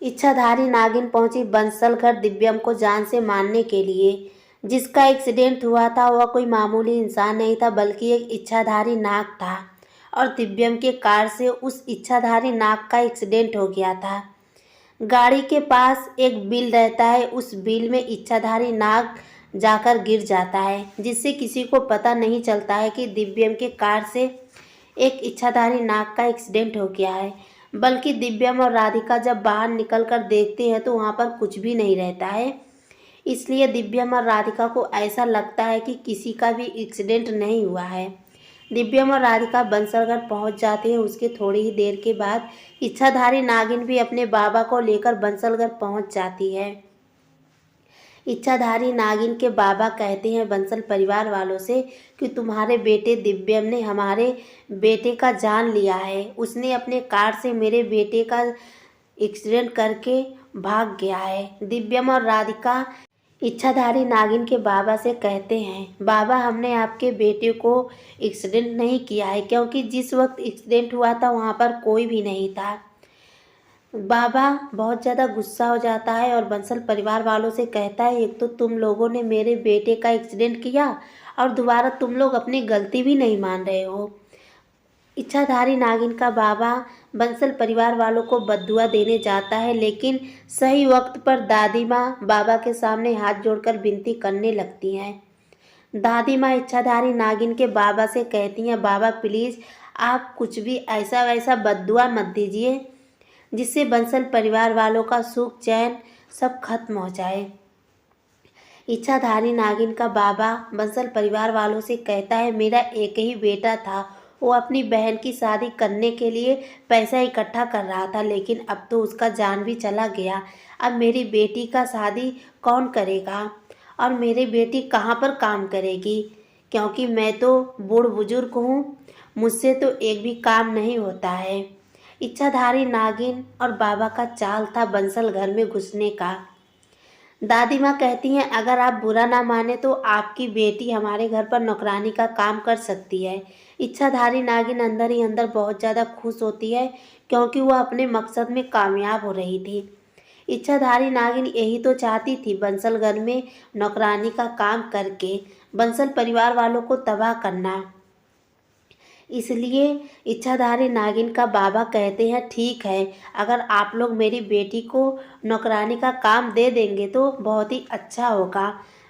इच्छाधारी नागिन पहुंची बंसल घर दिव्यम को जान से मारने के लिए। जिसका एक्सीडेंट हुआ था वह कोई मामूली इंसान नहीं था बल्कि एक इच्छाधारी नाग था और दिव्यम के कार से उस इच्छाधारी नाग का एक्सीडेंट हो गया था। गाड़ी के पास एक बिल रहता है, उस बिल में इच्छाधारी नाग जाकर गिर जाता है जिससे किसी को पता नहीं चलता है कि दिव्यम के कार से एक इच्छाधारी नाग का एक्सीडेंट हो गया है। बल्कि दिव्यम और राधिका जब बाहर निकलकर देखते हैं तो वहाँ पर कुछ भी नहीं रहता है। इसलिए दिव्यम और राधिका को ऐसा लगता है कि किसी का भी एक्सीडेंट नहीं हुआ है। दिव्यम और राधिका बंसलगढ़ पहुंच जाते हैं। उसके थोड़ी ही देर के बाद इच्छाधारी नागिन भी अपने बाबा को लेकर बंसलगढ़ पहुंच जाती है। इच्छाधारी नागिन के बाबा कहते हैं बंसल परिवार वालों से कि तुम्हारे बेटे दिव्यम ने हमारे बेटे का जान लिया है। उसने अपने कार से मेरे बेटे का एक्सीडेंट करके भाग गया है। दिव्यम और राधिका इच्छाधारी नागिन के बाबा से कहते हैं बाबा, हमने आपके बेटे को एक्सीडेंट नहीं किया है क्योंकि जिस वक्त एक्सीडेंट हुआ था वहाँ पर कोई भी नहीं था। बाबा बहुत ज़्यादा गुस्सा हो जाता है और बंसल परिवार वालों से कहता है एक तो तुम लोगों ने मेरे बेटे का एक्सीडेंट किया और दोबारा तुम लोग अपनी गलती भी नहीं मान रहे हो। इच्छाधारी नागिन का बाबा बंसल परिवार वालों को बद्दुआ देने जाता है, लेकिन सही वक्त पर दादी माँ बाबा के सामने हाथ जोड़कर विनती करने लगती हैं। दादी माँ इच्छाधारी नागिन के बाबा से कहती हैं बाबा प्लीज़ आप कुछ भी ऐसा वैसा बद्दुआ मत दीजिए जिससे बंसल परिवार वालों का सुख चैन सब खत्म हो जाए। इच्छाधारी नागिन का बाबा बंसल परिवार वालों से कहता है मेरा एक ही बेटा था, वो अपनी बहन की शादी करने के लिए पैसा इकट्ठा कर रहा था, लेकिन अब तो उसका जान भी चला गया। अब मेरी बेटी का शादी कौन करेगा और मेरी बेटी कहाँ पर काम करेगी, क्योंकि मैं तो बूढ़ बुजुर्ग हूँ, मुझसे तो एक भी काम नहीं होता है। इच्छाधारी नागिन और बाबा का चाल था बंसल घर में घुसने का। दादी माँ कहती हैं अगर आप बुरा ना माने तो आपकी बेटी हमारे घर पर नौकरानी का काम कर सकती है। इच्छाधारी नागिन अंदर ही अंदर बहुत ज़्यादा खुश होती है क्योंकि वह अपने मकसद में कामयाब हो रही थी। इच्छाधारी नागिन यही तो चाहती थी, बंसल घर में नौकरानी का काम करके बंसल परिवार वालों को तबाह करना। इसलिए इच्छाधारी नागिन का बाबा कहते हैं ठीक है, अगर आप लोग मेरी बेटी को नौकरानी का काम दे देंगे तो बहुत ही अच्छा होगा।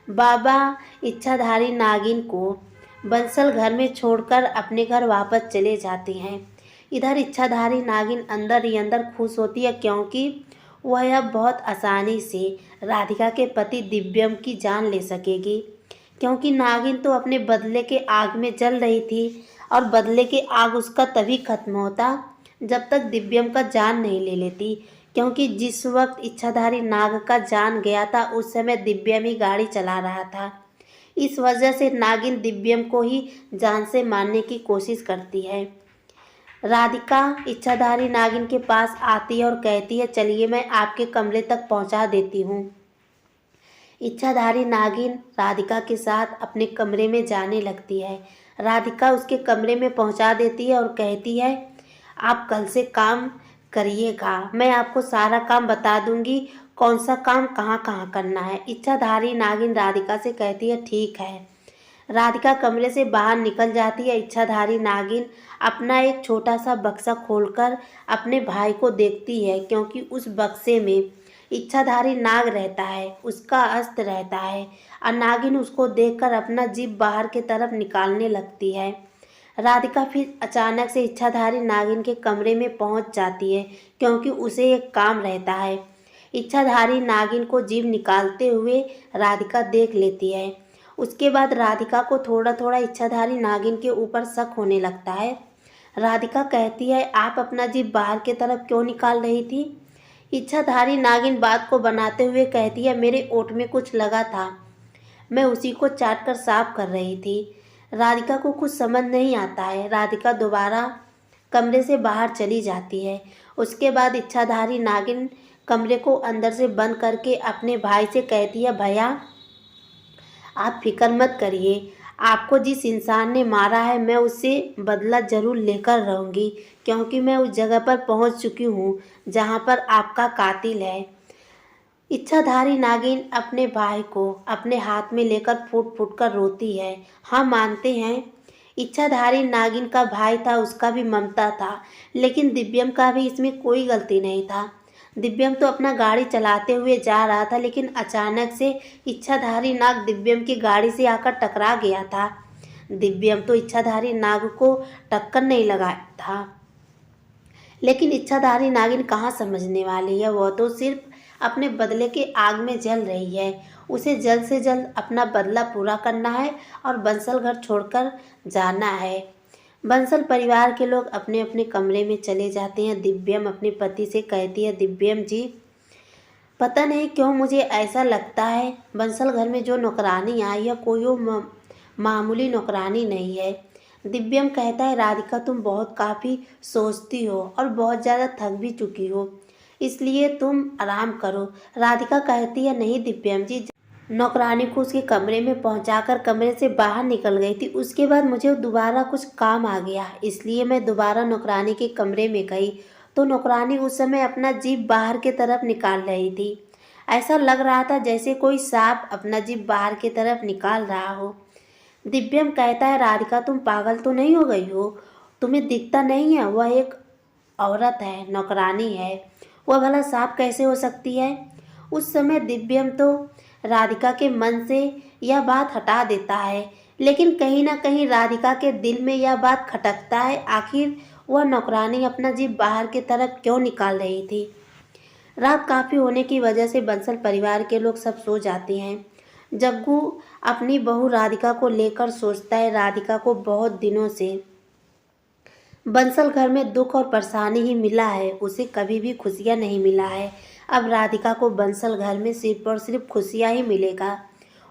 बाबा इच्छाधारी नागिन को बंसल घर में छोड़कर अपने घर वापस चले जाते हैं। इधर इच्छाधारी नागिन अंदर ही अंदर खुश होती है क्योंकि वह अब बहुत आसानी से राधिका के पति दिव्यम की जान ले सकेगी, क्योंकि नागिन तो अपने बदले के आग में जल रही थी और बदले की आग उसका तभी खत्म होता जब तक दिव्यम का जान नहीं ले लेती, क्योंकि जिस वक्त इच्छाधारी नाग का जान गया था उस समय दिव्यम ही गाड़ी चला रहा था। इस वजह से नागिन दिव्यम को ही जान से मारने की कोशिश करती है। राधिका इच्छाधारी नागिन के पास आती है और कहती है चलिए मैं आपके कमरे तक पहुंचा देती हूँ। इच्छाधारी नागिन राधिका के साथ अपने कमरे में जाने लगती है। राधिका उसके कमरे में पहुंचा देती है और कहती है आप कल से काम करिएगा, मैं आपको सारा काम बता दूंगी कौन सा काम कहाँ कहाँ करना है। इच्छाधारी नागिन राधिका से कहती है ठीक है। राधिका कमरे से बाहर निकल जाती है। इच्छाधारी नागिन अपना एक छोटा सा बक्सा खोलकर अपने भाई को देखती है, क्योंकि उस बक्से में इच्छाधारी नाग रहता है, उसका अस्त्र रहता है और नागिन उसको देखकर अपना जीभ बाहर की तरफ निकालने लगती है। राधिका फिर अचानक से इच्छाधारी नागिन के कमरे में पहुंच जाती है क्योंकि उसे एक काम रहता है। इच्छाधारी नागिन को जीभ निकालते हुए राधिका देख लेती है। उसके बाद राधिका को थोड़ा थोड़ा इच्छाधारी नागिन के ऊपर शक होने लगता है। राधिका कहती है आप अपना जीभ बाहर की तरफ क्यों निकाल रही थी। इच्छाधारी नागिन बात को बनाते हुए कहती है मेरे ओठ में कुछ लगा था, मैं उसी को चाट कर साफ कर रही थी। राधिका को कुछ समझ नहीं आता है। राधिका दोबारा कमरे से बाहर चली जाती है। उसके बाद इच्छाधारी नागिन कमरे को अंदर से बंद करके अपने भाई से कहती है भैया आप फिक्र मत करिए, आपको जिस इंसान ने मारा है मैं उससे बदला ज़रूर लेकर रहूँगी, क्योंकि मैं उस जगह पर पहुँच चुकी हूँ जहाँ पर आपका कातिल है। इच्छाधारी नागिन अपने भाई को अपने हाथ में लेकर फूट फूट कर रोती है। हम मानते हैं इच्छाधारी नागिन का भाई था, उसका भी ममता था, लेकिन दिव्यम का भी इसमें कोई गलती नहीं था। दिव्यम तो अपना गाड़ी चलाते हुए जा रहा था, लेकिन अचानक से इच्छाधारी नाग दिव्यम की गाड़ी से आकर टकरा गया था। दिव्यम तो इच्छाधारी नाग को टक्कर नहीं लगा था, लेकिन इच्छाधारी नागिन कहाँ समझने वाली है। वह तो सिर्फ अपने बदले के आग में जल रही है। उसे जल्द से जल्द अपना बदला पूरा करना है और बंसल घर छोड़कर जाना है। बंसल परिवार के लोग अपने अपने कमरे में चले जाते हैं। दिव्यम अपने पति से कहती है, दिव्यम जी, पता नहीं क्यों मुझे ऐसा लगता है बंसल घर में जो नौकरानी आई है कोई वो मामूली नौकरानी नहीं है। दिव्यम कहता है, राधिका तुम बहुत काफ़ी सोचती हो और बहुत ज़्यादा थक भी चुकी हो, इसलिए तुम आराम करो। राधिका कहती है, नहीं दिव्यम जी, नौकरानी को उसके कमरे में पहुंचाकर कमरे से बाहर निकल गई थी। उसके बाद मुझे दोबारा कुछ काम आ गया, इसलिए मैं दोबारा नौकरानी के कमरे में गई तो नौकरानी उस समय अपना जीभ बाहर की तरफ निकाल रही थी। ऐसा लग रहा था जैसे कोई सांप अपना जीभ बाहर की तरफ निकाल रहा हो। दिव्यम कहता है, राधिका तुम पागल तो नहीं हो गई हो? तुम्हें दिखता नहीं है वह एक औरत है, नौकरानी है, वह भला सांप कैसे हो सकती है? उस समय दिव्यम तो राधिका के मन से यह बात हटा देता है, लेकिन कहीं ना कहीं राधिका के दिल में यह बात खटकता है, आखिर वह नौकरानी अपना जीभ बाहर की तरफ क्यों निकाल रही थी। रात काफ़ी होने की वजह से बंसल परिवार के लोग सब सो जाते हैं। जग्गू अपनी बहू राधिका को लेकर सोचता है, राधिका को बहुत दिनों से बंसल घर में दुख और परेशानी ही मिला है, उसे कभी भी खुशियाँ नहीं मिला है। अब राधिका को बंसल घर में सिर्फ और सिर्फ खुशियाँ ही मिलेगा,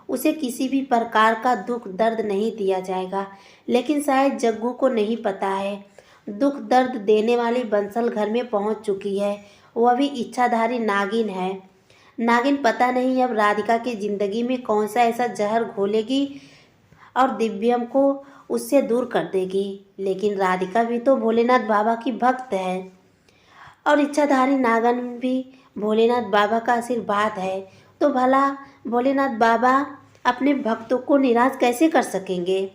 उसे किसी भी प्रकार का दुख दर्द नहीं दिया जाएगा। लेकिन शायद जग्गू को नहीं पता है, दुख दर्द देने वाली बंसल घर में पहुंच चुकी है, वह भी इच्छाधारी नागिन है। नागिन पता नहीं अब राधिका की ज़िंदगी में कौन सा ऐसा जहर घोलेगी और दिव्यम को उससे दूर कर देगी। लेकिन राधिका भी तो भोलेनाथ बाबा की भक्त है और इच्छाधारी नागन भी भोलेनाथ बाबा का आशीर्वाद है, तो भला भोलेनाथ बाबा अपने भक्तों को निराश कैसे कर सकेंगे।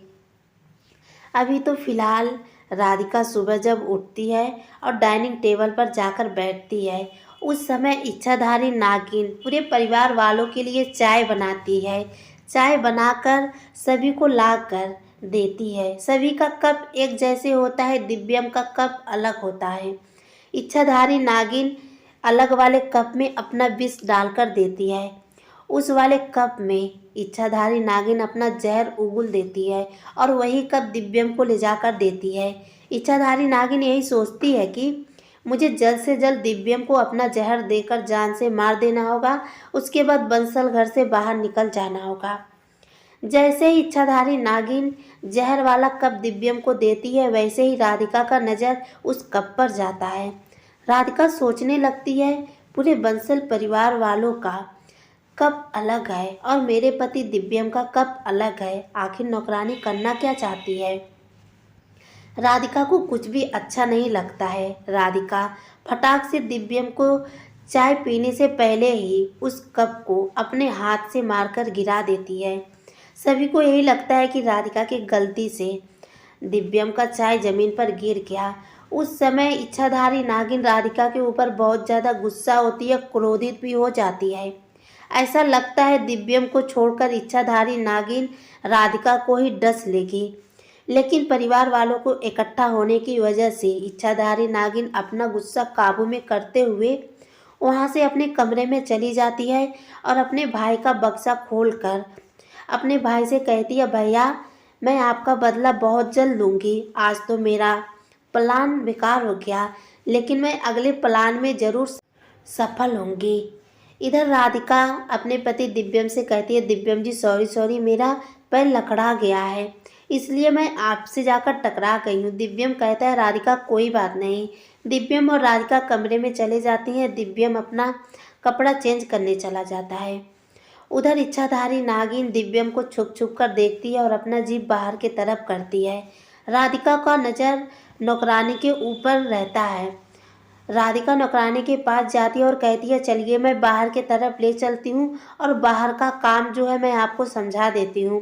अभी तो फिलहाल राधिका सुबह जब उठती है और डाइनिंग टेबल पर जाकर बैठती है, उस समय इच्छाधारी नागिन पूरे परिवार वालों के लिए चाय बनाती है। चाय बनाकर सभी को ला कर देती है। सभी का कप एक जैसे होता है, दिव्यम का कप अलग होता है। इच्छाधारी नागिन अलग वाले कप में अपना विष डालकर देती है, उस वाले कप में इच्छाधारी नागिन अपना जहर उगल देती है और वही कप दिव्यम को ले जाकर देती है। इच्छाधारी नागिन यही सोचती है कि मुझे जल्द से जल्द दिव्यम को अपना जहर देकर जान से मार देना होगा, उसके बाद बंसल घर से बाहर निकल जाना होगा। जैसे ही इच्छाधारी नागिन जहर वाला कप दिव्यम को देती है, वैसे ही राधिका का नज़र उस कप पर जाता है। राधिका सोचने लगती है, पूरे बंसल परिवार वालों का कप अलग है और मेरे पति दिव्यम का कप अलग है, आखिर नौकरानी करना क्या चाहती है। राधिका को कुछ भी अच्छा नहीं लगता है। राधिका फटाक से दिव्यम को चाय पीने से पहले ही उस कप को अपने हाथ से मारकर गिरा देती है। सभी को यही लगता है कि राधिका की गलती से दिव्यम का चाय जमीन पर गिर गया। उस समय इच्छाधारी नागिन राधिका के ऊपर बहुत ज़्यादा गुस्सा होती है, क्रोधित भी हो जाती है। ऐसा लगता है दिव्यम को छोड़कर इच्छाधारी नागिन राधिका को ही डस लेगी, लेकिन परिवार वालों को इकट्ठा होने की वजह से इच्छाधारी नागिन अपना गुस्सा काबू में करते हुए वहाँ से अपने कमरे में चली जाती है और अपने भाई का बक्सा खोलकर अपने भाई से कहती है, भैया मैं आपका बदला बहुत जल्द लूँगी। आज तो मेरा प्लान बेकार हो गया, लेकिन मैं अगले प्लान में ज़रूर सफल होंगी। इधर राधिका अपने पति दिव्यम से कहती है, दिव्यम जी सॉरी मेरा पैर लकड़ा गया है, इसलिए मैं आपसे जाकर टकरा गई हूँ। दिव्यम कहता है, राधिका कोई बात नहीं। दिव्यम और राधिका कमरे में चले जाती हैं। दिव्यम अपना कपड़ा चेंज करने चला जाता है। उधर इच्छाधारी नागिन दिव्यम को छुप छुप कर देखती है और अपना जीभ बाहर की तरफ करती है। राधिका का नज़र नौकरानी के ऊपर रहता है। राधिका नौकरानी के पास जाती है और कहती है, चलिए मैं बाहर की तरफ ले चलती हूँ और बाहर का काम जो है मैं आपको समझा देती हूँ।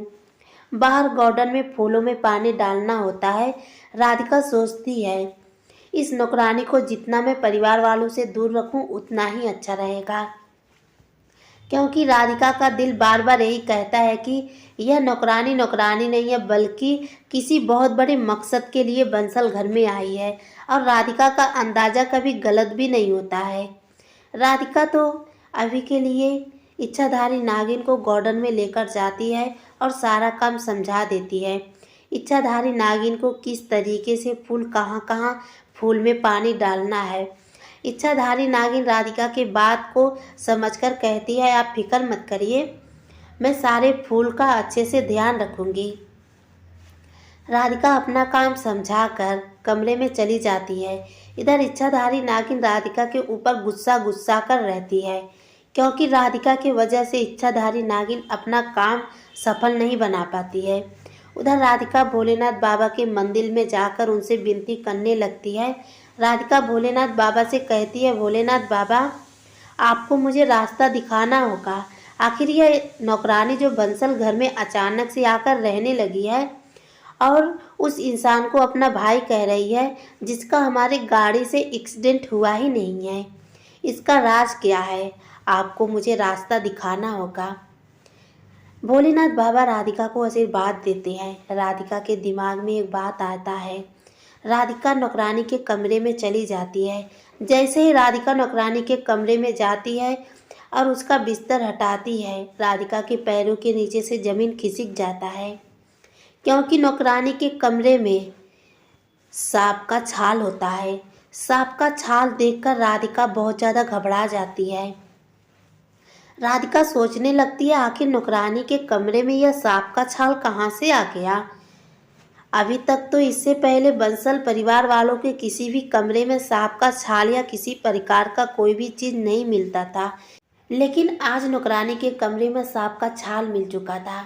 बाहर गार्डन में फूलों में पानी डालना होता है। राधिका सोचती है, इस नौकरानी को जितना मैं परिवार वालों से दूर रखूं उतना ही अच्छा रहेगा, क्योंकि राधिका का दिल बार बार यही कहता है कि यह नौकरानी नौकरानी नहीं है, बल्कि किसी बहुत बड़े मकसद के लिए बंसल घर में आई है। और राधिका का अंदाज़ा कभी गलत भी नहीं होता है। राधिका तो अभी के लिए इच्छाधारी नागिन को गार्डन में लेकर जाती है और सारा काम समझा देती है। इच्छाधारी नागिन को किस तरीके से फूल कहाँ कहाँ फूल में पानी डालना है। इच्छाधारी नागिन राधिका की बात को समझकर कहती है, आप फिक्र मत करिए, मैं सारे फूल का अच्छे से ध्यान रखूंगी। राधिका अपना काम समझाकर कमरे में चली जाती है। इधर इच्छाधारी नागिन राधिका के ऊपर गुस्सा गुस्सा कर रहती है, क्योंकि राधिका की वजह से इच्छाधारी नागिन अपना काम सफल नहीं बना पाती है। उधर राधिका भोलेनाथ बाबा के मंदिर में जाकर उनसे विनती करने लगती है। राधिका भोलेनाथ बाबा से कहती है, भोलेनाथ बाबा, आपको मुझे रास्ता दिखाना होगा। आखिर यह नौकरानी जो बंसल घर में अचानक से आकर रहने लगी है और उस इंसान को अपना भाई कह रही है, जिसका हमारी गाड़ी से एक्सीडेंट हुआ ही नहीं है, इसका राज क्या है? आपको मुझे रास्ता दिखाना होगा। भोलेनाथ बाबा राधिका को आशीर्वाद देते हैं। राधिका के दिमाग में एक बात आता है। राधिका नौकरानी के कमरे में चली जाती है। जैसे ही राधिका नौकरानी के कमरे में जाती है और उसका बिस्तर हटाती है, राधिका के पैरों के नीचे से ज़मीन खिसक जाता है, क्योंकि नौकरानी के कमरे में सांप का छाल होता है। सांप का छाल देखकर राधिका बहुत ज़्यादा घबरा जाती है। राधिका सोचने लगती है, आखिर नौकरानी के कमरे में यह सांप का छाल कहाँ से आ गया? अभी तक तो इससे पहले बंसल परिवार वालों के किसी भी कमरे में सांप का छाल या किसी प्रकार का कोई भी चीज़ नहीं मिलता था, लेकिन आज नौकरानी के कमरे में सांप का छाल मिल चुका था।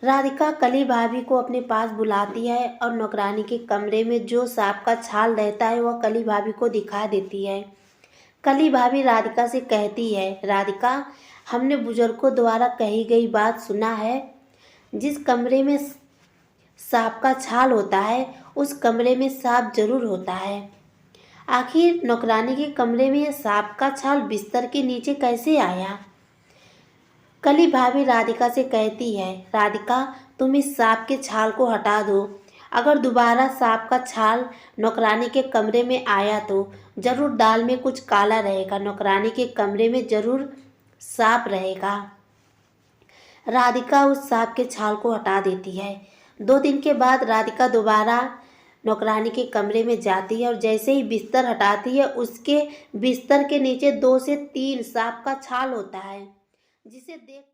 राधिका कली भाभी को अपने पास बुलाती है और नौकरानी के कमरे में जो सांप का छाल रहता है वह कली भाभी को दिखा देती है। कली भाभी राधिका से कहती है, राधिका, हमने बुजुर्गों द्वारा कही गई बात सुना है, जिस कमरे में सांप का छाल होता है उस कमरे में सांप जरूर होता है। आखिर नौकरानी के कमरे में यह सांप का छाल बिस्तर के नीचे कैसे आया? कली भाभी राधिका से कहती है, राधिका, तुम इस सांप के छाल को हटा दो। अगर दोबारा सांप का छाल नौकरानी के कमरे में आया तो जरूर दाल में कुछ काला रहेगा, नौकरानी के कमरे में जरूर सांप रहेगा। राधिका उस सांप के छाल को हटा देती है। 2 दिन के बाद राधिका दोबारा नौकरानी के कमरे में जाती है और जैसे ही बिस्तर हटाती है, उसके बिस्तर के नीचे 2 से 3 सांप का छाल होता है, जिसे देख